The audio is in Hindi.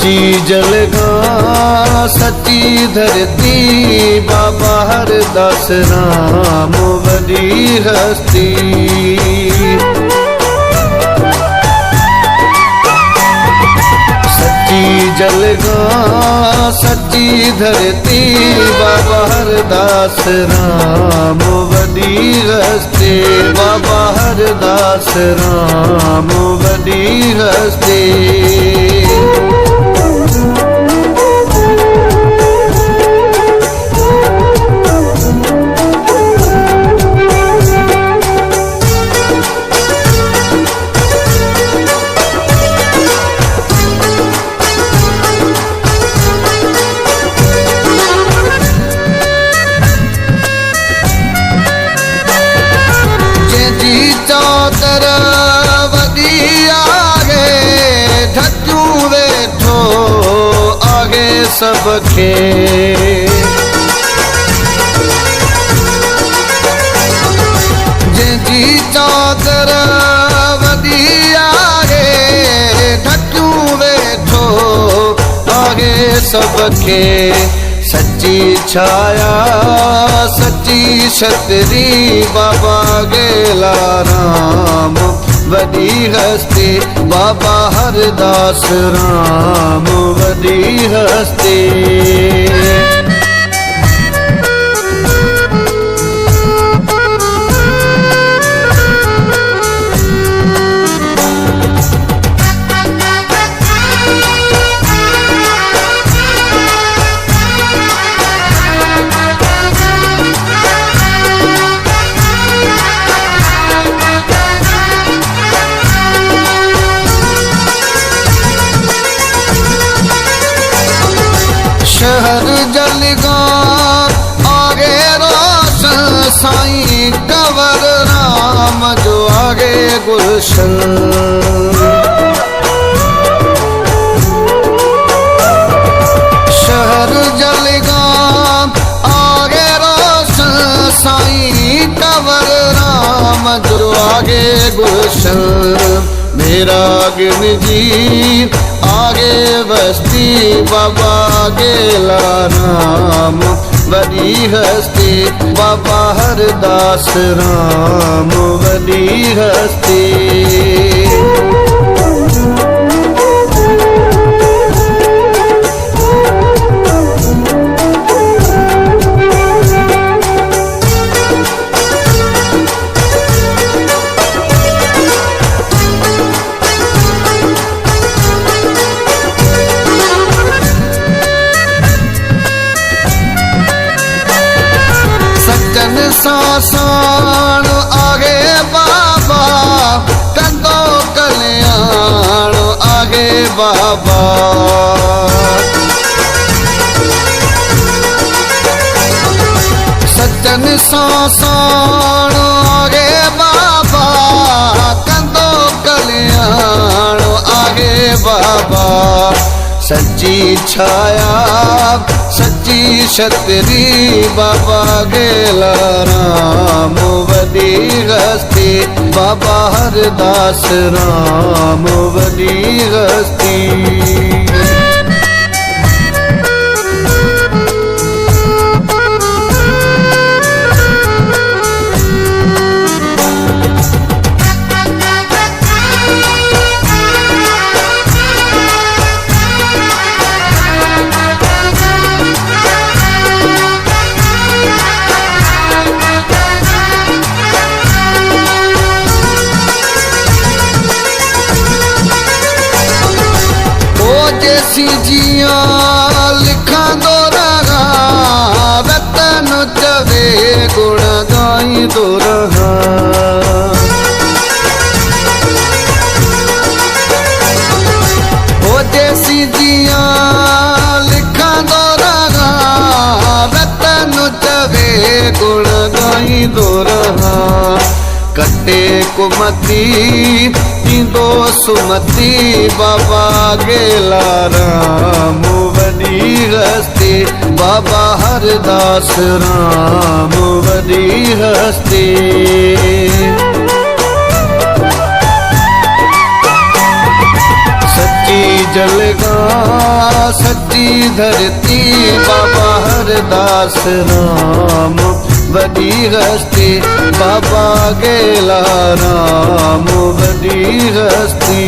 सच्ची जलगां सच्ची धरती बाबा हरदास राम वडी हस्ती। सच्ची जलगां सच्ची धरती बाबा हरदास राम वडी हस्ती। बाबा हरदास राम वडी हस्ती। चौतर वदी आगे धजू वेठो आगे सबके। जी चौतर वदी आगे धजू वेठो आगे सबके। सच्ची छाया सच्ची छतरी बाबा गेला राम वडी हस्ती। बाबा हरदास राम वडी हस्ती। शहर जलगां आगे रोशन साईं कंवर राम जो आगे गुलशन। शहर जलगां आगे रोशन साईं कंवर राम जो आगे गुलशन। मेरा गिन जी आगे बस्ती बाबा गेला राम वडी हस्ती। बाबा हरदास राम वडी हस्ती। सज्जन सासान आगे बाबा कंदो कल्याण आगे बाबा। सज्जन सासान आगे बाबा कंदो कल्याण आगे बाबा। सच्ची छाया सच्ची छतरी बाबा गेला राम वडी हस्ती। बाबा हरदास राम वडी हस्ती। देसी जिया लिखा दो रहा वतन चवे गुण गाई दो रहा। ओ देसी जिया लिखा दो रहा वतन चवे गुण गाई दो रहा। कटे कुमती दो सुमती बाबा गेला राम वडी हस्ती। बाबा हरदास राम वडी हस्ती। सच्ची जलगां सच्ची धरती बाबा हरदास राम बड़ी हस्ती बाबा गेला राम बड़ी हस्ती।